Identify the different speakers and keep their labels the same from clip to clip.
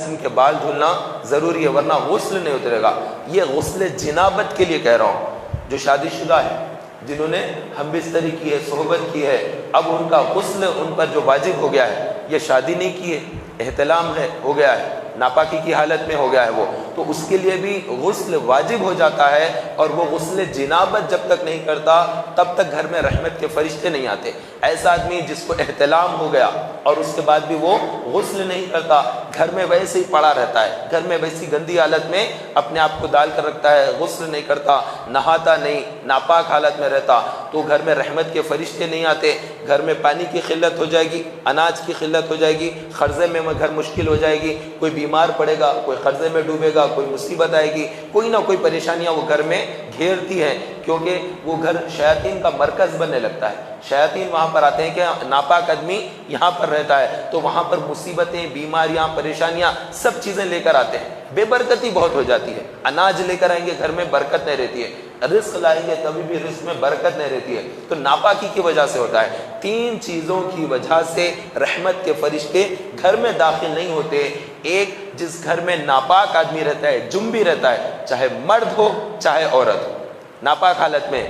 Speaker 1: جسم کے بال دھلنا ضروری ہے ورنہ غسل نہیں اترے گا۔ یہ غسل جنابت کے لیے کہہ رہا ہوں، جو شادی شدہ ہے، جنہوں نے ہم بستری کی ہے، صحبت کی ہے، اب ان کا غسل ان پر جو واجب ہو گیا ہے، یہ شادی نہیں کی ہے، احتلام ہے، ہو گیا ہے، ناپاکی کی حالت میں ہو گیا ہے وہ، تو اس کے لیے بھی غسل واجب ہو جاتا ہے، اور وہ غسل جنابت جب تک نہیں کرتا تب تک گھر میں رحمت کے فرشتے نہیں آتے۔ ایسا آدمی جس کو احتلام ہو گیا اور اس کے بعد بھی وہ غسل نہیں کرتا، گھر میں ویسے ہی پڑا رہتا ہے، گھر میں ویسی گندی حالت میں اپنے آپ کو ڈال کر رکھتا ہے، غسل نہیں کرتا، نہاتا نہیں، ناپاک حالت میں رہتا، تو گھر میں رحمت کے فرشتے نہیں آتے، گھر میں پانی کی قلت ہو جائے گی، اناج کی قلت ہو جائے گی، قرضے میں گھر مشکل ہو جائے گی، کوئی بیمار پڑے گا، کوئی قرضے میں ڈوبے گا، کوئی مصیبت آئے گی، کوئی نہ کوئی پریشانیاں وہ گھر میں گھیرتی ہیں، کیونکہ وہ گھر شیاطین کا مرکز بننے لگتا ہے۔ شیاطین وہاں پر آتے ہیں کہ ناپاک آدمی یہاں پر رہتا ہے، تو وہاں پر مصیبتیں، بیماریاں، پریشانیاں سب چیزیں لے کر آتے ہیں، بے برکتی بہت ہو جاتی ہے۔ اناج لے کر آئیں گے، گھر میں برکت نہیں رہتی ہے، رزق لائیں گے تبھی بھی رزق میں برکت نہیں رہتی ہے، تو ناپاکی کی وجہ سے ہوتا ہے۔ تین چیزوں کی وجہ سے رحمت کے فرشتے گھر میں داخل نہیں ہوتے۔ ایک، جس گھر میں ناپاک آدمی رہتا ہے، جنبی رہتا ہے، چاہے مرد ہو چاہے عورت ہو، ناپاک حالت میں،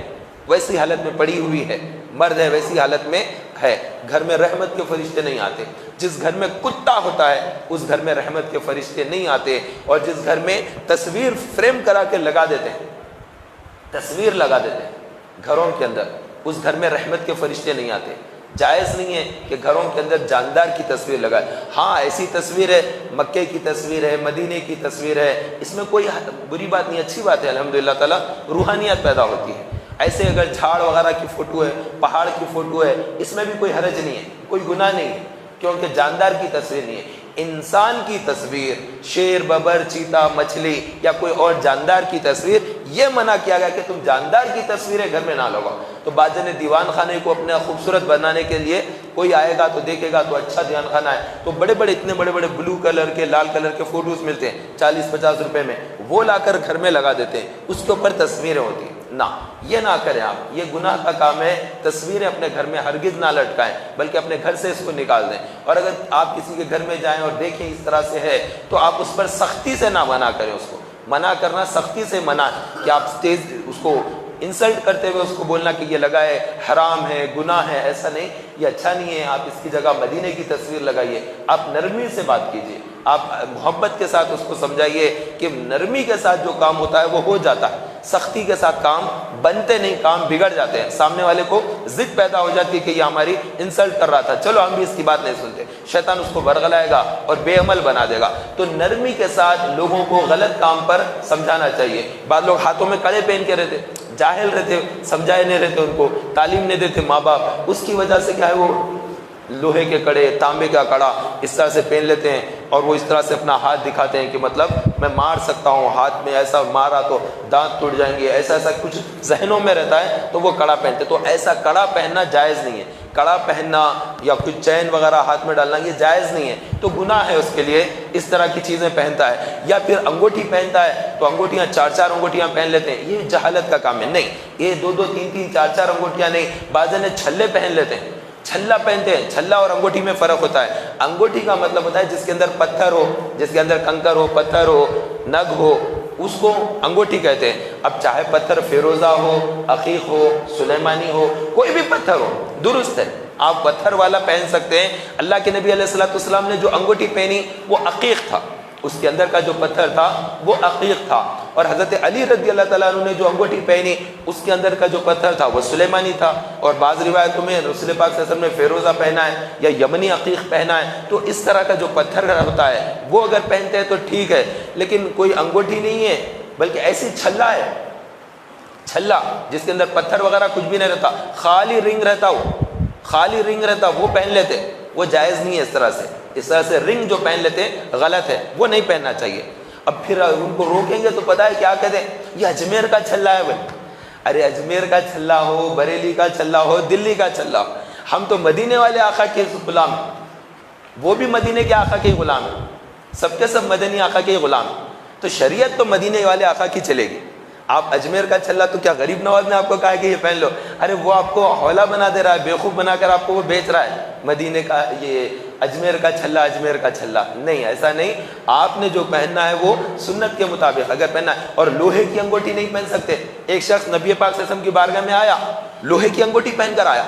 Speaker 1: ویسی حالت میں پڑی ہوئی ہے، مرد ہے ویسی حالت میں ہے، گھر میں رحمت کے فرشتے نہیں آتے۔ جس گھر میں کتا ہوتا ہے اس گھر میں رحمت کے فرشتے نہیں آتے، اور جس گھر میں تصویر فریم کرا کے لگا دیتے ہیں، تصویر لگا دیتے ہیں گھروں کے اندر، اس گھر میں رحمت کے فرشتے نہیں آتے۔ جائز نہیں ہے کہ گھروں کے اندر جاندار کی تصویر لگائے۔ ہاں ایسی تصویر ہے، مکے کی تصویر ہے، مدینے کی تصویر ہے، اس میں کوئی بری بات نہیں، اچھی بات ہے، الحمدللہ تعالیٰ روحانیت پیدا ہوتی ہے۔ ایسے اگر جھاڑ وغیرہ کی فوٹو ہے، پہاڑ کی فوٹو ہے، اس میں بھی کوئی حرج نہیں ہے، کوئی گناہ نہیں ہے، کیونکہ جاندار کی تصویر نہیں ہے۔ انسان کی تصویر، شیر، ببر، چیتا، مچھلی یا کوئی اور جاندار کی تصویر، یہ منع کیا گیا کہ تم جاندار کی تصویریں گھر میں نہ لگاؤ۔ تو بعض نے دیوان خانے کو اپنا خوبصورت بنانے کے لیے، کوئی آئے گا تو دیکھے گا تو اچھا دیوان خانہ ہے، تو بڑے بڑے اتنے بڑے بڑے بلو کلر کے، لال کلر کے فوٹوز ملتے ہیں 40-50 روپے میں، وہ لا کر گھر میں لگا دیتے ہیں، اس کے اوپر تصویریں ہوتی ہیں۔ نہ، یہ نہ کریں آپ، یہ گناہ کا کام ہے۔ تصویریں اپنے گھر میں ہرگز نہ لٹکائیں، بلکہ اپنے گھر سے اس کو نکال دیں، اور اگر آپ کسی کے گھر میں جائیں اور دیکھیں اس طرح سے ہے تو آپ اس پر سختی سے نہ منع کریں، اس کو منع کرنا سختی سے منع کہ آپ تیز اس کو انسلٹ کرتے ہوئے اس کو بولنا کہ یہ لگائے، حرام ہے، گناہ ہے، ایسا نہیں، یہ اچھا نہیں ہے، آپ اس کی جگہ مدینے کی تصویر لگائیے۔ آپ نرمی سے بات کیجیے، آپ محبت کے ساتھ اس کو سمجھائیے کہ نرمی کے ساتھ جو کام ہوتا ہے وہ ہو جاتا ہے، سختی کے ساتھ کام بنتے نہیں، کام بگڑ جاتے ہیں، سامنے والے کو ضد پیدا ہو جاتی ہے کہ یہ ہماری انسلٹ کر رہا تھا، چلو ہم بھی اس کی بات نہیں سنتے، شیطان اس کو برگلائے گا اور بے عمل بنا دے گا۔ تو نرمی کے ساتھ لوگوں کو غلط کام پر سمجھانا چاہیے۔ بعض لوگ ہاتھوں میں کڑے پہن کے رہتے، جاہل رہتے، سمجھائے نہیں رہتے، ان کو تعلیم نہیں دیتے ماں باپ، اس کی وجہ سے کیا ہے، وہ لوہے کے کڑے، تانبے کا کڑا اس طرح سے پہن لیتے ہیں، اور وہ اس طرح سے اپنا ہاتھ دکھاتے ہیں کہ مطلب میں مار سکتا ہوں، ہاتھ میں ایسا مارا تو دانت ٹوٹ جائیں گے، ایسا ایسا کچھ ذہنوں میں رہتا ہے، تو وہ کڑا پہنتے۔ تو ایسا کڑا پہننا جائز نہیں ہے، کڑا پہننا یا کچھ چین وغیرہ ہاتھ میں ڈالنا یہ جائز نہیں ہے، تو گناہ ہے اس کے لیے اس طرح کی چیزیں پہنتا ہے۔ یا پھر انگوٹھی پہنتا ہے تو انگوٹھیاں 4-4 انگوٹھیاں پہن لیتے ہیں، یہ جہالت کا کام ہے، نہیں، یہ 2-2 3-3 4-4 انگوٹھیاں نہیں، بعض نے چھلے پہن لیتے ہیں، چھلا پہنتے ہیں، چھلا اور انگوٹھی میں فرق ہوتا ہے۔ انگوٹھی کا مطلب ہوتا ہے جس کے اندر پتھر ہو، جس کے اندر کنکر ہو، پتھر ہو، نگ ہو، اس کو انگوٹھی کہتے ہیں۔ اب چاہے پتھر فیروزہ ہو، عقیق ہو، سلیمانی ہو، کوئی بھی پتھر ہو، درست ہے، آپ پتھر والا پہن سکتے ہیں۔ اللہ کے نبی علیہ الصلوۃ والسلام نے جو انگوٹھی پہنی وہ عقیق تھا، اس کے اندر کا جو پتھر تھا وہ عقیق تھا، اور حضرت علی رضی اللہ تعالیٰ عنہ نے جو انگوٹھی پہنی اس کے اندر کا جو پتھر تھا وہ سلیمانی تھا، اور بعض روایتوں میں رسول پاک صلی اللہ علیہ وسلم نے فیروزہ پہنا ہے یا یمنی عقیق پہنا ہے، تو اس طرح کا جو پتھر ہوتا ہے وہ اگر پہنتے ہیں تو ٹھیک ہے، لیکن کوئی انگوٹھی نہیں ہے بلکہ ایسی چھلا ہے، چھلا جس کے اندر پتھر وغیرہ کچھ بھی نہیں رہتا، خالی رنگ رہتا، وہ خالی رنگ رہتا، وہ پہن لیتے، وہ جائز نہیں ہے۔ اس طرح سے رنگ جو پہن لیتے غلط ہے، وہ نہیں پہننا چاہیے۔ اب پھر ان کو روکیں گے تو پتہ ہے کیا کہتے ہیں، یہ اجمیر کا چھلا ہے بھائی، ارے اجمیر کا چھلا ہو، بریلی کا چھلا ہو، دلی کا چھلا ہو، ہم تو مدینے والے آقا کے غلام ہیں، وہ بھی مدینے کے آقا کے غلام ہیں، سب کے سب مدنی آقا کے غلام ہیں، تو شریعت تو مدینے والے آقا کی چلے گی۔ آپ اجمیر کا چھلا تو کیا غریب نواز نے آپ کو کہا کہ یہ پہن لو، ارے وہ آپ کو حوالہ بنا دے رہا ہے، بیوقوف بنا کر آپ کو وہ بیچ رہا ہے، مدینے کا یہ اجمیر کا چھلا اجمیر کا چھلا، نہیں، ایسا نہیں. آپ نے جو پہننا ہے وہ سنت کے مطابق اگر پہننا ہے. اور لوہے کی انگوٹھی نہیں پہن سکتے. ایک شخص نبی پاک صلی اللہ علیہ وسلم کی بارگاہ میں آیا، لوہے کی انگوٹھی پہن کر آیا.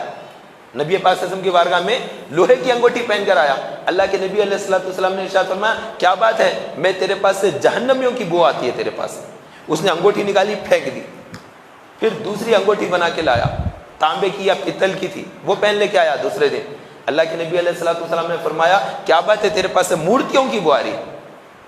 Speaker 1: نبی پاک صلی اللہ علیہ وسلم کی بارگاہ میں لوہے کی انگوٹھی پہن کر آیا. اللہ کے نبی علیہ الصلوۃ والسلام نے ارشاد فرمایا کیا بات ہے، میں تیرے پاس سے جہنمیوں کی بو آتی ہے تیرے پاس. اس نے انگوٹھی نکالی پھینک دی. پھر دوسری انگوٹھی بنا کے لایا، تانبے کی یا پتل کی تھی، وہ پہن لے کے آیا دوسرے دن. اللہ کے نبی علیہ الصلوۃ والسلام نے فرمایا کیا بات ہے، تیرے پاس سے مورتیوں کی بو آ رہی.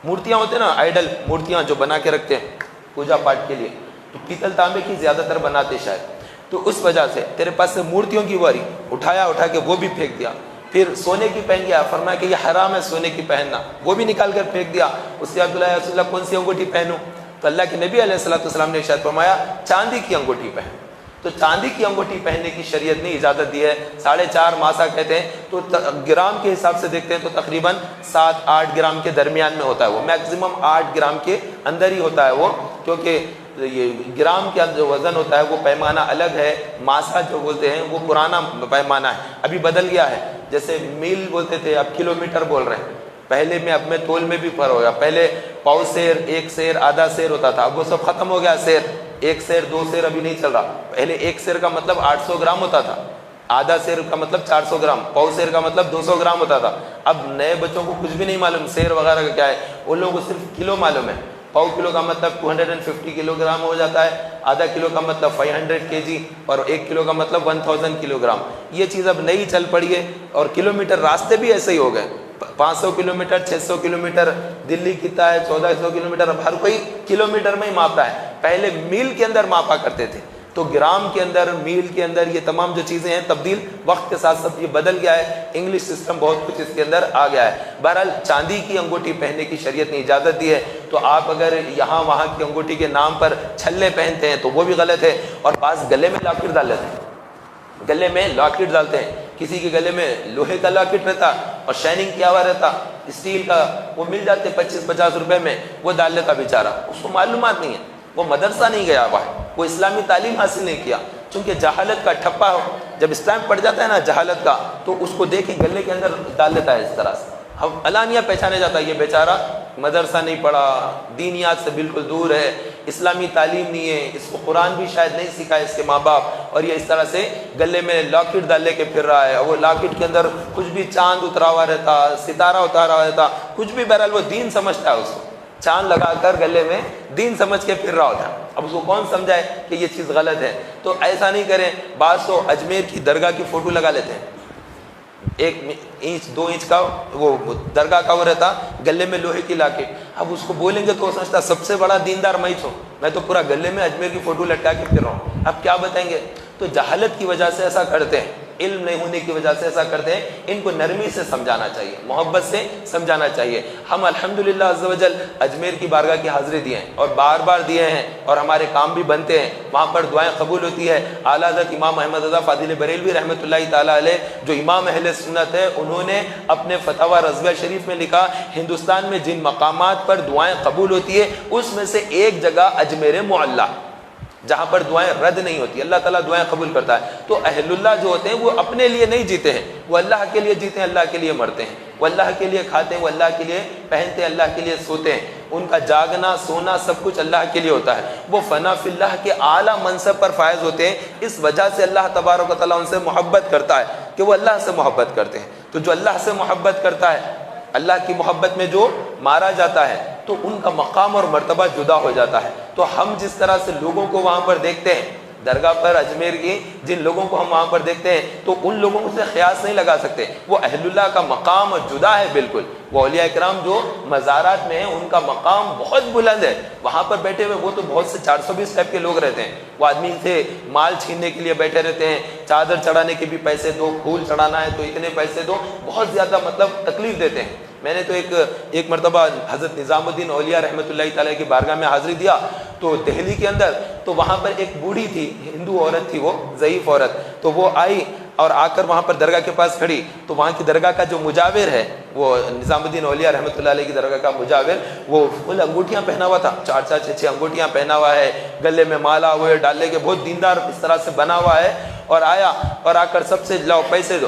Speaker 1: مورتیاں ہوتے ہیں نا، آئیڈل مورتیاں جو بنا کے رکھتے ہیں پوجا پاٹ کے لیے، تو پیتل تانبے کی زیادہ تر بناتے شاید، تو اس وجہ سے تیرے پاس سے مورتیوں کی بو آ رہی. اٹھا کے وہ بھی پھینک دیا. پھر سونے کی پہن گیا، فرمایا کہ یہ حرام ہے سونے کی پہننا، وہ بھی نکال کر پھینک دیا. اس کے عبداللہ رسول اللہ کون سی انگوٹھی پہنوں؟ تو اللہ کے نبی علیہ الصلوۃ والسلام نے ارشاد فرمایا چاندی کی انگوٹھی پہن. تو چاندی کی انگوٹھی پہننے کی شریعت نے اجازت دی ہے. 4.5 ماسا کہتے ہیں، تو گرام کے حساب سے دیکھتے ہیں تو تقریباً 7-8 گرام کے درمیان میں ہوتا ہے. وہ میکسیمم 8 گرام کے اندر ہی ہوتا ہے وہ، کیونکہ یہ گرام کا جو وزن ہوتا ہے وہ پیمانہ الگ ہے. ماسا جو بولتے ہیں وہ پرانا پیمانہ ہے، ابھی بدل گیا ہے. جیسے میل بولتے تھے، اب کلومیٹر بول رہے ہیں. پہلے میں اب میں تول میں بھی فرق ہو گیا. پہلے پاؤ سیر، 1 سیر، آدھا سیر ہوتا تھا، اب وہ سب ختم ہو گیا. سیر، 1 سیر 2 سیر ابھی نہیں چل رہا. پہلے 1 سیر کا مطلب 800 گرام ہوتا تھا، آدھا سیر کا مطلب 400 گرام، پاؤ سیر کا مطلب 200 گرام ہوتا تھا. اب نئے بچوں کو کچھ بھی نہیں معلوم سیر وغیرہ کا کیا ہے، ان لوگوں کو صرف کلو معلوم ہے. پاؤ کلو کا مطلب 250 کلو گرام ہو جاتا ہے، آدھا کلو کا مطلب 500 kg، اور 1 کلو کا مطلب 1000 کلو گرام. یہ چیز اب نئی چل پڑی ہے. اور کلومیٹر راستے بھی ایسے ہی ہو گئے، 500 کلومیٹر، 600 کلومیٹر. دلی کتنا ہے 1400 کلومیٹر. اب ہر کوئی کلومیٹر میں ہی ماپتا ہے. پہلے میل کے اندر ماپا کرتے تھے. تو گرام کے اندر، میل کے اندر، یہ تمام جو چیزیں ہیں تبدیل وقت کے ساتھ ساتھ یہ بدل گیا ہے. انگلش سسٹم بہت کچھ اس کے اندر آ گیا ہے. بہرحال چاندی کی انگوٹھی پہننے کی شریعت نے اجازت دی ہے. تو آپ اگر یہاں وہاں کی انگوٹھی کے نام پر چھلے پہنتے ہیں تو وہ بھی غلط ہے. اور بعض گلے میں لاکٹ ڈال لیتے ہیں، گلے میں لاکٹ ڈالتے ہیں. کسی کے گلے میں لوہے کا لاکٹ رہتا اور شائننگ کیا ہوا رہتا، اسٹیل کا، وہ مل جاتے 25-50 روپے میں، وہ ڈال لیتا بیچارہ. اس کو معلومات نہیں ہے، وہ مدرسہ نہیں گیا ہوا ہے، وہ اسلامی تعلیم حاصل نہیں کیا. چونکہ جہالت کا ٹھپا ہو، جب اسٹیمپ پڑ جاتا ہے نا جہالت کا، تو اس کو دیکھ کے گلے کے اندر ڈال لیتا ہے اس طرح سے. ہم علانیہ پہچانے جاتا ہے یہ بیچارہ مدرسہ نہیں پڑھا، دینیات سے بالکل دور ہے، اسلامی تعلیم نہیں ہے، اس کو قرآن بھی شاید نہیں سکھا اس کے ماں باپ، اور یہ اس طرح سے گلے میں لاکٹ ڈال لے کے پھر رہا ہے. اور وہ لاکٹ کے اندر کچھ بھی چاند اترا ہوا رہتا، ستارہ اتارا ہوا رہتا، کچھ بھی. بہرحال وہ دین سمجھتا ہے، اس کو چاند لگا کر گلے میں دین سمجھ کے پھر رہا ہوتا ہے. اب اس کو کون سمجھائے کہ یہ چیز غلط ہے؟ تو ایسا نہیں کریں. بعض تو اجمیر کی درگاہ کی فوٹو لگا لیتے ہیں، 1 انچ 2 انچ کا وہ درگاہ کا وہ رہتا، گلے میں لوہے کی لاکٹ. اب اس کو بولیں گے تو وہ سمجھتا سب سے بڑا دیندار میں ہوں، میں تو پورا گلے میں اجمیر کی فوٹو لٹکا کے پھر رہا ہوں. اب کیا بتائیں گے؟ تو جہالت کی وجہ سے ایسا کرتے ہیں، علم نہیں ہونے کی وجہ سے ایسا کرتے ہیں. ان کو نرمی سے سمجھانا چاہیے، محبت سے سمجھانا چاہیے. ہم الحمدللہ عز و جل اجمیر کی بارگاہ کی حاضری دیے ہیں، اور بار بار دیے ہیں، اور ہمارے کام بھی بنتے ہیں، وہاں پر دعائیں قبول ہوتی ہے. اعلیٰ حضرت امام احمد رضا فاضل بریلوی رحمۃ اللہ تعالیٰ علیہ، جو امام اہل سنت ہے، انہوں نے اپنے فتاوی رضویہ شریف میں لکھا ہندوستان میں جن مقامات پر دعائیں قبول ہوتی ہے اس میں سے ایک جگہ اجمیر معلیٰ، جہاں پر دعائیں رد نہیں ہوتی، اللہ تعالیٰ دعائیں قبول کرتا ہے. تو اہل اللہ جو ہوتے ہیں وہ اپنے لیے نہیں جیتے ہیں، وہ اللہ کے لیے جیتے ہیں، اللہ کے لیے مرتے ہیں، وہ اللہ کے لیے کھاتے ہیں، وہ اللہ کے لیے پہنتے ہیں، اللہ کے لیے سوتے ہیں. ان کا جاگنا سونا سب کچھ اللہ کے لیے ہوتا ہے. وہ فنا فی اللہ کے اعلیٰ منصب پر فائز ہوتے ہیں. اس وجہ سے اللہ تبارک و تعالیٰ ان سے محبت کرتا ہے کہ وہ اللہ سے محبت کرتے ہیں. تو جو اللہ سے محبت کرتا ہے، اللہ کی محبت میں جو مارا جاتا ہے، تو ان کا مقام اور مرتبہ جدا ہو جاتا ہے. تو ہم جس طرح سے لوگوں کو وہاں پر دیکھتے ہیں، درگاہ پر اجمیر کی جن لوگوں کو ہم وہاں پر دیکھتے ہیں، تو ان لوگوں سے قیاس نہیں لگا سکتے. وہ اہل اللہ کا مقام جدا ہے بالکل. وہ اولیاء اکرام جو مزارات میں ہیں ان کا مقام بہت بلند ہے. وہاں پر بیٹھے ہوئے وہ تو بہت سے 420 ٹائپ کے لوگ رہتے ہیں. وہ آدمی سے مال چھیننے کے لیے بیٹھے رہتے ہیں، چادر چڑھانے کے بھی پیسے دو، پھول چڑھانا ہے تو اتنے پیسے دو، بہت زیادہ مطلب تکلیف دیتے ہیں. میں نے تو ایک مرتبہ حضرت نظام الدین اولیاء رحمۃ اللہ تعالیٰ کی بارگاہ میں حاضری دیا، تو دہلی کے اندر، تو وہاں پر ایک بوڑھی تھی، ہندو عورت تھی، وہ ضعیف عورت. تو وہ آئی اور آ کر وہاں پر درگاہ کے پاس کھڑی. تو وہاں کی درگاہ کا جو مجاور ہے، وہ نظام الدین اولیاء رحمۃ اللہ علیہ کی درگاہ کا مجاور، وہ فل انگوٹھیاں پہنا ہوا تھا، 4 6 انگوٹھیاں پہنا ہوا ہے، گلے میں مالا ہوئے ڈالے کے، بہت دیندار اس طرح سے بنا ہوا ہے. اور آیا اور آ کر سب سے لاؤ پیسے دو.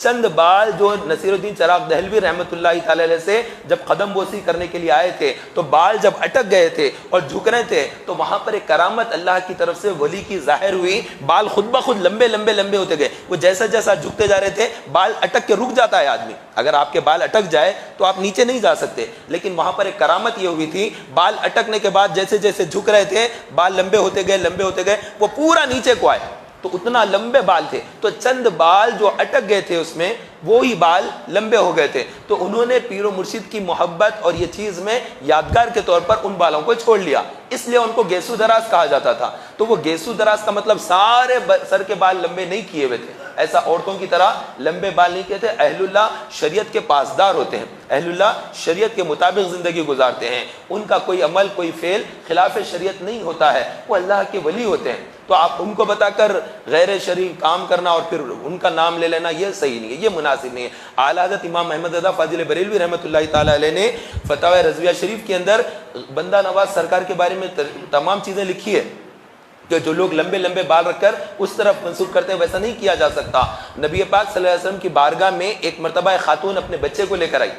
Speaker 1: چند بال جو نصیر الدین چراغ دہلوی رحمۃ اللہ تعالی علیہ سے جب قدم بوسی کرنے کے لیے آئے تھے تو بال جب اٹک گئے تھے اور جھک رہے تھے تو وہاں پر ایک کرامت اللہ کی طرف سے ولی کی ظاہر ہوئی، بال خود بخود لمبے لمبے لمبے ہوتے گئے، وہ جیسا جیسا جھکتے جا رہے تھے بال اٹک کے رک جاتا ہے آدمی، اگر آپ کے بال اٹک جائے تو آپ نیچے نہیں جا سکتے، لیکن وہاں پر ایک کرامت یہ ہوئی تھی، بال اٹکنے کے بعد جیسے جیسے جھک رہے تھے بال لمبے ہوتے گئے وہ پورا نیچے کو آئے، تو اتنا لمبے بال تھے، تو چند بال جو اٹک گئے تھے اس میں وہی بال لمبے ہو گئے تھے، تو انہوں نے پیر و مرشد کی محبت اور یہ چیز میں یادگار کے طور پر ان بالوں کو چھوڑ لیا، اس لیے ان کو گیسو دراز کہا جاتا تھا۔ تو وہ گیسو دراز کا مطلب سارے سر کے بال لمبے نہیں کیے ہوئے تھے، ایسا عورتوں کی طرح لمبے بال نہیں کیے تھے۔ اہل اللہ شریعت کے پاسدار ہوتے ہیں، اہل اللہ شریعت کے مطابق زندگی گزارتے ہیں، ان کا کوئی عمل کوئی فعل خلاف شریعت نہیں ہوتا ہے، وہ اللہ کے ولی ہوتے ہیں۔ تو آپ ان کو بتا کر غیر شرعی کام کرنا اور پھر ان کا نام لے لینا یہ صحیح نہیں ہے، یہ مناسب نہیں ہے۔ اعلیٰ حضرت امام احمد رضا فاضل بریلوی رحمۃ اللہ تعالی علیہ نے فتاوی رضویہ شریف کے اندر بندہ نواز سرکار کے بارے میں تمام چیزیں لکھی ہے کہ جو لوگ لمبے لمبے بال رکھ کر اس طرف منسوخ کرتے ہیں ویسا نہیں کیا جا سکتا۔ نبی پاک صلی اللہ علیہ وسلم کی بارگاہ میں ایک مرتبہ ایک خاتون اپنے بچے کو لے کر آئی،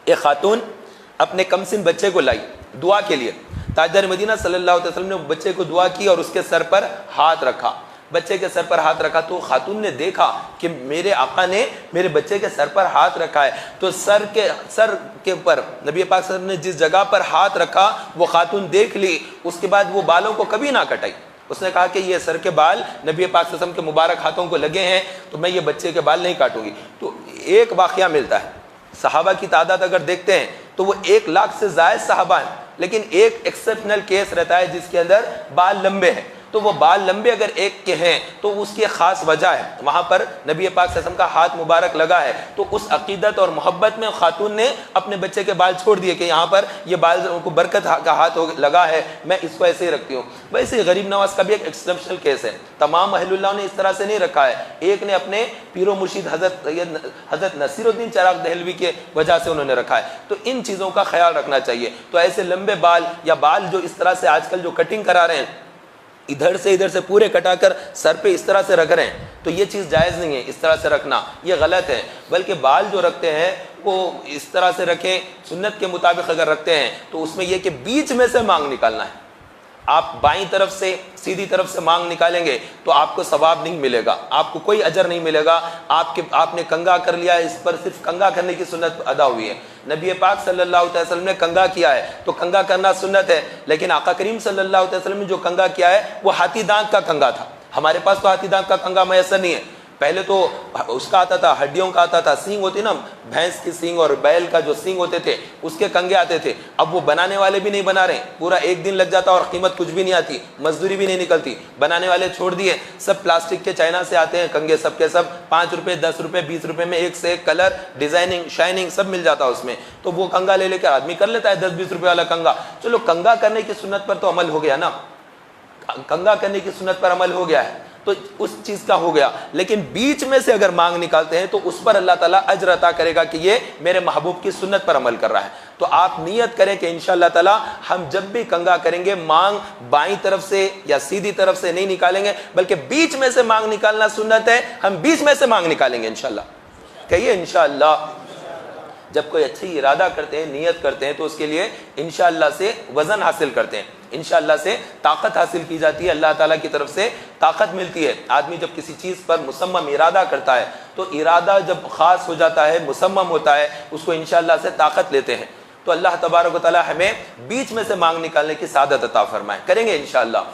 Speaker 1: ایک خاتون اپنے کم سن بچے کو لائی دعا کے لیے، تاجدار مدینہ صلی اللہ علیہ وسلم نے بچے کو دعا کی اور اس کے سر پر ہاتھ رکھا، بچے کے سر پر ہاتھ رکھا، تو خاتون نے دیکھا کہ میرے آقا نے میرے بچے کے سر پر ہاتھ رکھا ہے، تو سر کے پر نبی پاک صلی اللہ علیہ وسلم نے جس جگہ پر ہاتھ رکھا وہ خاتون دیکھ لی، اس کے بعد وہ بالوں کو کبھی نہ کٹائی، اس نے کہا کہ یہ سر کے بال نبی پاک صلی اللہ علیہ وسلم کے مبارک ہاتھوں کو لگے ہیں تو میں یہ بچے کے بال نہیں کاٹوں گی۔ تو ایک واقعہ ملتا ہے، صحابہ کی تعداد اگر دیکھتے ہیں تو وہ 1,00,000 سے زائد صحابہ ہیں، لیکن ایک ایکسپشنل کیس رہتا ہے جس کے اندر بال لمبے ہیں، تو وہ بال لمبے اگر ایک کے ہیں تو اس کی خاص وجہ ہے، وہاں پر نبی پاک صلی اللہ علیہ وسلم کا ہاتھ مبارک لگا ہے، تو اس عقیدت اور محبت میں خاتون نے اپنے بچے کے بال چھوڑ دیے کہ یہاں پر یہ بال کو برکت کا ہاتھ لگا ہے، میں اس کو ایسے ہی رکھتی ہوں۔ ویسے غریب نواز کا بھی ایک ایکسپشنل کیس ہے، تمام اہل اللہ نے اس طرح سے نہیں رکھا ہے، ایک نے اپنے پیر و مرشد حضرت نصیر الدین چراغ دہلوی کے وجہ سے انہوں نے رکھا ہے، تو ان چیزوں کا خیال رکھنا چاہیے۔ تو ایسے لمبے بال یا بال جو اس طرح سے آج کل جو کٹنگ کرا رہے ہیں ادھر سے پورے کٹا کر سر پہ اس طرح سے رکھ رہے ہیں، تو یہ چیز جائز نہیں ہے، اس طرح سے رکھنا یہ غلط ہے، بلکہ بال جو رکھتے ہیں وہ اس طرح سے رکھیں، سنت کے مطابق اگر رکھتے ہیں تو اس میں یہ کہ بیچ میں سے مانگ نکالنا ہے، آپ بائیں طرف سے سیدھی طرف سے مانگ نکالیں گے تو آپ کو ثواب نہیں ملے گا، آپ کو کوئی اجر نہیں ملے گا، آپ نے کنگا کر لیا، اس پر صرف کنگا کرنے کی سنت ادا ہوئی ہے، نبی پاک صلی اللہ علیہ وسلم نے کنگا کیا ہے تو کنگا کرنا سنت ہے، لیکن آقا کریم صلی اللہ علیہ وسلم نے جو کنگا کیا ہے وہ ہاتھی دانت کا کنگا تھا، ہمارے پاس تو ہاتھی دانت کا کنگا میسر نہیں ہے، پہلے تو اس کا آتا تھا، ہڈیوں کا آتا تھا، سینگ ہوتی نا بھینس کی سینگ اور بیل کا جو سینگ ہوتے تھے اس کے کنگے آتے تھے، اب وہ بنانے والے بھی نہیں بنا رہے، پورا ایک دن لگ جاتا اور قیمت کچھ بھی نہیں آتی، مزدوری بھی نہیں نکلتی، بنانے والے چھوڑ دیے، سب پلاسٹک کے چائنا سے آتے ہیں کنگے، سب کے سب 5 روپے 10 روپے 20 روپے میں ایک سے ایک کلر ڈیزائننگ شائننگ سب مل جاتا اس میں، تو وہ کنگا لے کر آدمی کر لیتا ہے 10-20 روپے والا کنگا، چلو کنگا کرنے کی سنت پر تو عمل ہو گیا نا، کنگا کرنے کی سنت پر عمل ہو گیا ہے تو اس چیز کا ہو گیا، لیکن بیچ میں سے اگر مانگ نکالتے ہیں تو اس پر اللہ تعالیٰ اجر عطا کرے گا کہ یہ میرے محبوب کی سنت پر عمل کر رہا ہے، تو آپ نیت کریں کہ انشاءاللہ تعالیٰ ہم جب بھی کنگا کریں گے مانگ بائیں طرف سے یا سیدھی طرف سے نہیں نکالیں گے، بلکہ بیچ میں سے مانگ نکالنا سنت ہے، ہم بیچ میں سے مانگ نکالیں گے انشاءاللہ، کہیے انشاءاللہ۔ جب کوئی اچھی ارادہ کرتے ہیں نیت کرتے ہیں تو اس کے لیے انشاءاللہ سے وزن حاصل کرتے ہیں، انشاءاللہ سے طاقت حاصل کی جاتی ہے، اللہ تعالیٰ کی طرف سے طاقت ملتی ہے، آدمی جب کسی چیز پر مصمم ارادہ کرتا ہے تو ارادہ جب خاص ہو جاتا ہے مصمم ہوتا ہے اس کو انشاءاللہ سے طاقت لیتے ہیں، تو اللہ تبارک و تعالیٰ ہمیں بیچ میں سے مانگ نکالنے کی سعادت عطا فرمائے، کریں گے انشاءاللہ۔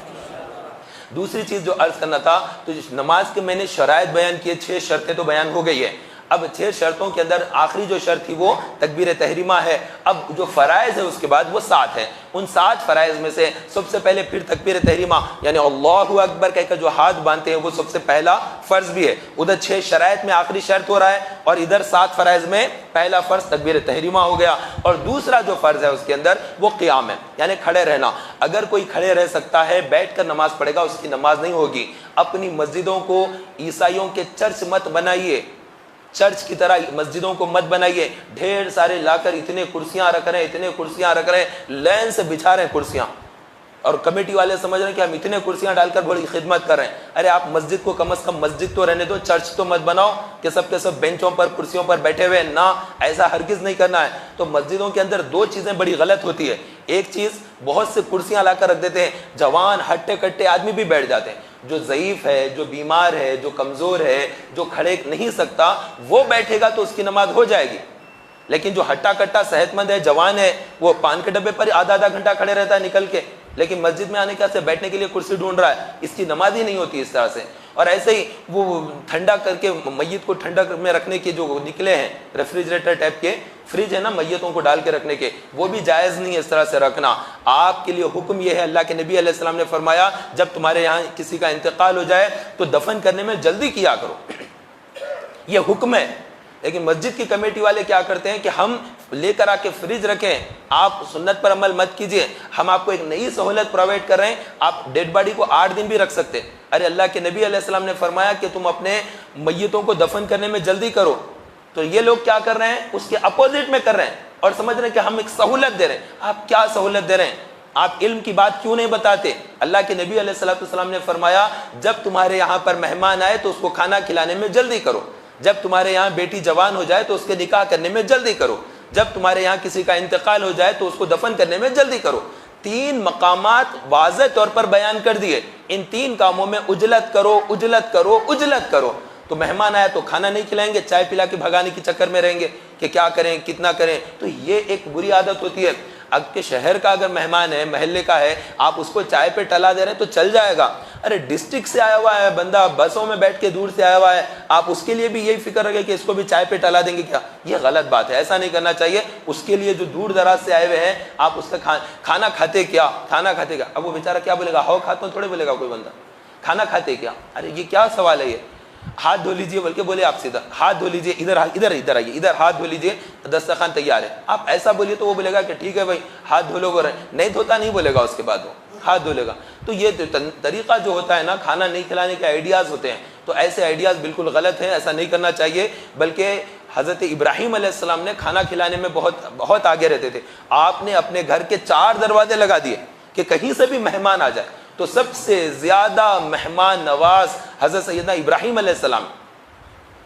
Speaker 1: دوسری چیز جو عرض کرنا تھا تو نماز کے میں نے شرائط بیان کیے، 6 شرطیں تو بیان ہو گئی ہے، اب 6 شرطوں کے اندر آخری جو شرط تھی وہ تکبیر تحریمہ ہے، اب جو فرائض ہے اس کے بعد وہ 7 ہیں، ان 7 فرائض میں سے سب سے پہلے پھر تکبیر تحریمہ یعنی اللہ اکبر کہہ کر جو ہاتھ باندھتے ہیں وہ سب سے پہلا فرض بھی ہے، ادھر 6 شرائط میں آخری شرط ہو رہا ہے اور ادھر 7 فرائض میں پہلا فرض تکبیر تحریمہ ہو گیا، اور دوسرا جو فرض ہے اس کے اندر وہ قیام ہے یعنی کھڑے رہنا، اگر کوئی کھڑے رہ سکتا ہے بیٹھ کر نماز پڑھے گا اس کی نماز نہیں ہوگی، اپنی مسجدوں کو عیسائیوں کے چرچ مت بنائیے، چرچ کی طرح مسجدوں کو مت بنائیے، ڈھیر سارے لا کر اتنے کرسیاں رکھ رہے ہیں، لین سے بچھا رہے ہیں کرسیاں، اور کمیٹی والے سمجھ رہے ہیں کہ ہم اتنے کرسیاں ڈال کر بڑی خدمت کر رہے ہیں. ارے آپ مسجد کو کم از کم مسجد تو رہنے دو, چرچ تو مت بناؤ کہ سب کے سب بینچوں پر کرسیوں پر بیٹھے ہوئے. نہ, ایسا ہرگز نہیں کرنا ہے. تو مسجدوں کے اندر دو چیزیں بڑی غلط ہوتی ہے. ایک چیز, بہت سے کرسیاں لا کر رکھ دیتے ہیں, جوان ہٹے کٹے آدمی بھی بیٹھ جاتے ہیں. جو ضعیف ہے, جو بیمار ہے, جو کمزور ہے, جو کھڑے نہیں سکتا, وہ بیٹھے گا تو اس کی نماز ہو جائے گی. لیکن جو ہٹا کٹا صحت مند ہے, جوان ہے, وہ پان کے ڈبے پر آدھا آدھا گھنٹہ کھڑے رہتا ہے نکل کے, لیکن مسجد میں آنے کے بیٹھنے کے لیے کرسی ڈھونڈ رہا ہے, اس کی نماز ہی نہیں ہوتی اس طرح سے. اور ایسے ہی وہ ٹھنڈا کر کے, میت کو ٹھنڈا میں رکھنے کے جو نکلے ہیں ریفریجریٹر ٹائپ کے فریج ہے نا میتوں کو ڈال کے رکھنے کے, وہ بھی جائز نہیں ہے اس طرح سے رکھنا. آپ کے لیے حکم یہ ہے, اللہ کے نبی علیہ السلام نے فرمایا جب تمہارے یہاں کسی کا انتقال ہو جائے تو دفن کرنے میں جلدی کیا کرو, یہ حکم ہے. لیکن مسجد کی کمیٹی والے کیا کرتے ہیں کہ ہم لے کر آ کے فریج رکھیں, آپ سنت پر عمل مت کیجئے, ہم آپ کو ایک نئی سہولت پرووائڈ کر رہے ہیں, آپ ڈیڈ باڈی کو 8 دن بھی رکھ سکتے. ارے اللہ کے نبی علیہ السلام نے فرمایا کہ تم اپنے میتوں کو دفن کرنے میں جلدی کرو. تو یہ لوگ کیا کر رہے ہیں, اس کے اپوزٹ میں کر رہے ہیں اور سمجھ رہے ہیں کہ ہم ایک سہولت دے رہے ہیں. آپ کیا سہولت دے رہے ہیں؟ آپ علم کی بات کیوں نہیں بتاتے؟ اللہ کے نبی علیہ السلام نے فرمایا جب تمہارے یہاں پر مہمان آئے تو اس کو کھانا کھلانے میں جلدی کرو, جب تمہارے یہاں بیٹی جوان ہو جائے تو اس کے نکاح کرنے میں جلدی کرو, جب تمہارے یہاں کسی کا انتقال ہو جائے تو اس کو دفن کرنے میں جلدی کرو. 3 مقامات واضح طور پر بیان کر دیے, ان 3 کاموں میں عجلت کرو, عجلت کرو, عجلت کرو. تو مہمان آیا تو کھانا نہیں کھلائیں گے, چائے پلا کے بھگانے کے چکر میں رہیں گے کہ کیا کریں کتنا کریں. تو یہ ایک بری عادت ہوتی ہے. اب کے شہر کا اگر مہمان ہے, محلے کا ہے, آپ اس کو چائے پہ ٹلا دے رہے ہیں تو چل جائے گا. ارے ڈسٹرکٹ سے آیا ہوا ہے بندہ, بسوں میں بیٹھ کے دور سے آیا ہوا ہے, آپ اس کے لیے بھی یہی فکر رکھیں کہ اس کو بھی چائے پہ ٹلا دیں گے کیا؟ یہ غلط بات ہے, ایسا نہیں کرنا چاہیے. اس کے لیے جو دور دراز سے آئے ہوئے ہیں, آپ اس کا کھانا کھاتے کیا, کھانا کھاتے کیا. اب وہ بیچارہ کیا بولے گا, ہاؤ کھاتا ہوں, تھوڑے بولے گا کوئی بندہ کھانا کھاتے کیا. ارے یہ کیا سوال ہے, یہ ہاتھ دھو لیجیے بلکہ بولے آپ سیدھا ہاتھ دھو لیجیے, ادھر ادھر ادھر آئیے, ادھر ہاتھ دھو لیجیے, دسترخوان تیار ہے. آپ ایسا بولیے تو وہ بولے گا کہ ٹھیک ہے بھائی ہاتھ دھو لو, وہ نہیں دھوتا نہیں بولے گا, اس کے بعد وہ ہاتھ دھو لے گا. تو یہ طریقہ جو ہوتا ہے نا, کھانا نہیں کھلانے کے آئیڈیاز ہوتے ہیں, تو ایسے آئیڈیاز بالکل غلط ہیں, ایسا نہیں کرنا چاہیے. بلکہ حضرت ابراہیم علیہ السلام نے کھانا کھلانے میں بہت آگے رہتے تھے. آپ نے اپنے گھر کے 4 دروازے لگا دیے کہ کہیں سے بھی مہمان آ جائے. تو سب سے زیادہ مہمان نواز حضرت سیدنا ابراہیم علیہ السلام,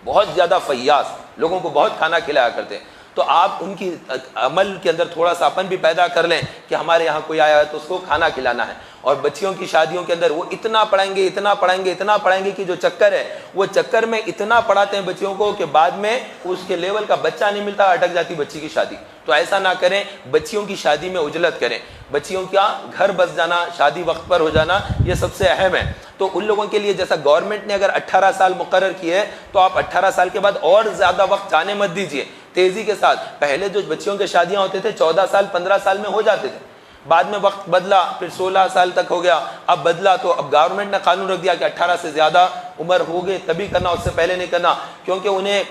Speaker 1: بہت زیادہ فیاض, لوگوں کو بہت کھانا کھلایا کرتے. تو آپ ان کی عمل کے اندر تھوڑا سا اپن بھی پیدا کر لیں کہ ہمارے یہاں کوئی آیا ہے تو اس کو کھانا کھلانا ہے. اور بچیوں کی شادیوں کے اندر وہ اتنا پڑھائیں گے, اتنا پڑھائیں گے, اتنا پڑھائیں گے کہ جو چکر ہے, وہ چکر میں اتنا پڑھاتے ہیں بچیوں کو کہ بعد میں اس کے لیول کا بچہ نہیں ملتا, اٹک جاتی بچی کی شادی. تو ایسا نہ کریں, بچیوں کی شادی میں عجلت کریں. بچیوں کا گھر بس جانا, شادی وقت پر ہو جانا, یہ سب سے اہم ہے. تو ان لوگوں کے لیے جیسا گورنمنٹ نے اگر 18 سال مقرر کیے تو آپ 18 سال کے بعد اور زیادہ وقت جانے مت دیجیے, تیزی کے ساتھ. پہلے جو بچیوں کے شادیاں ہوتے تھے 14 سال 15 سال میں ہو جاتے تھے, بعد میں وقت بدلا, پھر 16 سال تک ہو گیا, اب بدلا. تو اب گورنمنٹ نے قانون رکھ دیا کہ 18 سے زیادہ عمر ہو گئی تبھی کرنا, اس سے پہلے نہیں کرنا. کیونکہ انہیں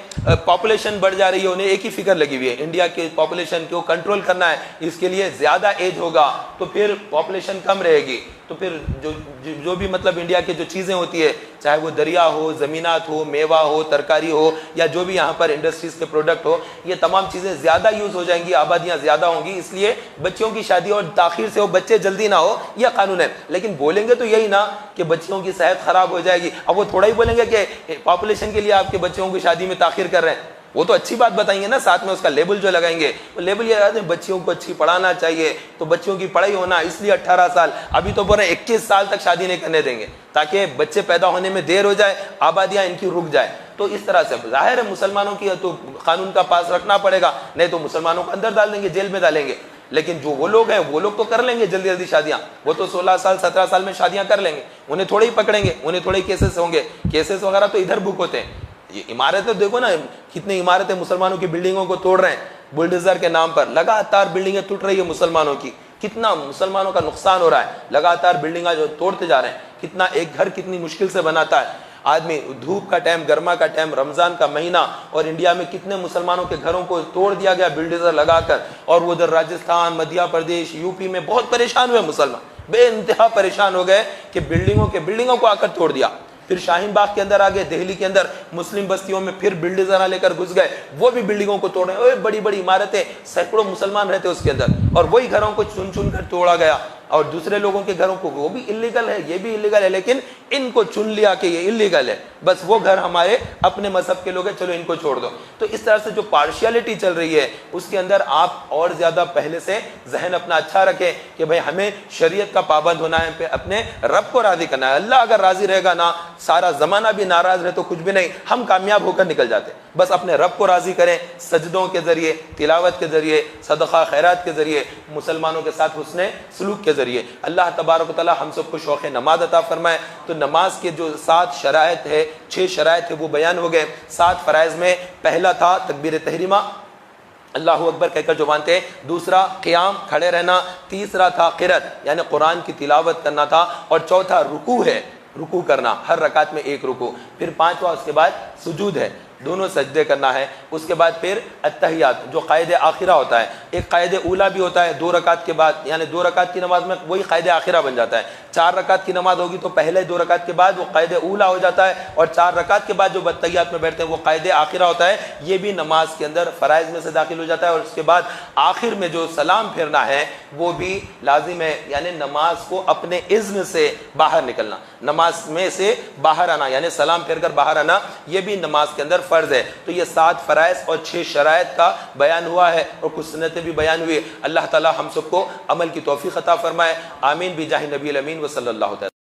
Speaker 1: پاپولیشن بڑھ جا رہی ہے, انہیں ایک ہی فکر لگی ہوئی ہے, انڈیا کی پاپولیشن کو کنٹرول کرنا ہے. اس کے لیے زیادہ ایج ہوگا تو پھر پاپولیشن کم رہے گی, تو پھر جو بھی مطلب انڈیا کی جو چیزیں ہوتی ہے, چاہے وہ دریا ہو, زمینات ہو, میوہ ہو, ترکاری ہو, یا جو بھی یہاں پر انڈسٹریز کے پروڈکٹ ہو, یہ تمام چیزیں زیادہ یوز ہو جائیں گی, آبادیاں زیادہ ہوں گی. اس لیے بچیوں کی شادی اور تاخیر سے ہو, بچے جلدی نہ ہو, یہ قانون ہے. لیکن بولیں گے تو یہی نا کہ بچیوں کی صحت خراب ہو جائے گی. اب وہ تھوڑا ہی بولیں گے کہ پاپولیشن کے لیے آپ کے بچوں کی شادی میں تاخیر کر رہے ہیں, وہ تو اچھی بات بتائیں گے نا, ساتھ میں اس کا لیبل جو لگائیں گے, وہ لیبل یہ ہے بچیوں کو اچھی پڑھانا چاہیے, تو بچوں کی پڑھائی ہونا, اس لیے 18 سال. ابھی تو بولے 21 سال تک شادی نہیں کرنے دیں گے تاکہ بچے پیدا ہونے میں دیر ہو جائے, آبادیاں ان کی رک جائے. تو اس طرح سے ظاہر ہے مسلمانوں کی تو قانون کا پاس رکھنا پڑے گا, نہیں تو مسلمانوں کو اندر ڈال دیں گے, جیل میں ڈالیں گے. لیکن جو وہ لوگ ہیں وہ لوگ تو کر لیں گے جلدی جلدی شادیاں, وہ تو 16 سال 17 سال میں شادیاں کر لیں گے, انہیں تھوڑے ہی پکڑیں گے, انہیں تھوڑے ہی کیسز ہوں گے. کیسز وغیرہ تو ادھر بک ہوتے ہیں. یہ عمارتیں دیکھو نا, کتنی عمارتیں مسلمانوں کی بلڈنگوں کو توڑ رہے ہیں بلڈوزر کے نام پر, لگاتار بلڈنگیں ٹوٹ رہی ہے مسلمانوں کی, کتنا مسلمانوں کا نقصان ہو رہا ہے, لگاتار بلڈنگاں جو توڑتے جا رہے ہیں. کتنا ایک گھر کتنی مشکل سے بناتا ہے آدمی, دھوپ کا ٹائم, گرما کا ٹائم, رمضان کا مہینہ, اور انڈیا میں کتنے مسلمانوں کے گھروں کو توڑ دیا گیا بلڈوزر لگا کر. اور وہ ادھر راجستھان, مدھیہ پردیش, یو پی میں بہت پریشان ہوئے مسلمان, بے انتہا پریشان ہو گئے کہ بلڈنگوں کو آ کر توڑ دیا. پھر شاہین باغ کے اندر آگے, دہلی کے اندر مسلم بستیوں میں پھر بلڈوزر لے کر گھس گئے, وہ بھی بلڈنگوں کو توڑ رہے ہیں. بڑی بڑی عمارتیں, سینکڑوں مسلمان رہتے اس کے اندر, اور وہی گھروں کو چن چن کر توڑا گیا. اور دوسرے لوگوں کے گھروں کو وہ بھی اللیگل ہے، یہ بھی اللیگل ہے، لیکن ان کو چن لیا کہ یہ اللیگل ہے، بس وہ گھر ہمارے اپنے مذہب کے لوگ ہیں، چلو ان کو چھوڑ دو۔ تو اس طرح سے جو پارشیلٹی چل رہی ہے اس کے اندر آپ اور زیادہ پہلے سے ذہن اپنا اچھا رکھیں کہ بھئی ہمیں شریعت کا پابند ہونا ہے، اپنے رب کو راضی کرنا ہے۔ اللہ اگر راضی رہے گا نا، سارا زمانہ بھی ناراض رہے تو کچھ بھی نہیں، ہم کامیاب ہو کر نکل جاتے۔ بس اپنے رب کو راضی کریں، سجدوں کے ذریعے، تلاوت کے ذریعے، صدقہ خیرات کے ذریعے، مسلمانوں کے ساتھ حسن سلوک کے ذریعے۔ اللہ تبارک و تعالی ہم سب کو شوق نماز عطا فرمائے۔ تو نماز کے جو 7 شرائط ہے، 6 شرائط ہے وہ بیان ہو گئے۔ 7 فرائض میں پہلا تھا تکبیر تحریمہ، اللہ اکبر کہہ کر جو مانتے ہیں، دوسرا قیام کھڑے رہنا، تیسرا تھا قرات یعنی قرآن کی تلاوت کرنا تھا، اور چوتھا رکوع ہے، رکوع کرنا، ہر رکعت میں 1 رکوع، پھر 5واں اس کے بعد سجود ہے، دونوں سجدے کرنا ہے، اس کے بعد پھر التحیات جو قائد آخرہ ہوتا ہے، ایک قائد اولا بھی ہوتا ہے 2 رکعت کے بعد، یعنی 2 رکعت کی نماز میں وہی قائد آخرہ بن جاتا ہے۔ 4 رکعت کی نماز ہوگی تو پہلے 2 رکعت کے بعد وہ قائد اولا ہو جاتا ہے، اور 4 رکعت کے بعد جو التحیات میں بیٹھتے ہیں وہ قائد آخرہ ہوتا ہے۔ یہ بھی نماز کے اندر فرائض میں سے داخل ہو جاتا ہے، اور اس کے بعد آخر میں جو سلام پھیرنا ہے وہ بھی لازم ہے، یعنی نماز کو اپنے اذن سے باہر نکلنا، نماز میں سے باہر آنا، یعنی سلام پھیر کر باہر آنا، یہ بھی نماز کے اندر فرض ہے۔ تو یہ 7 فرائض اور 6 شرائط کا بیان ہوا ہے، اور کچھ سنتیں بھی بیان ہوئی۔ اللہ تعالی ہم سب کو عمل کی توفیق عطا فرمائے، آمین بجاہ نبی الامین و صلی اللہ تعالی۔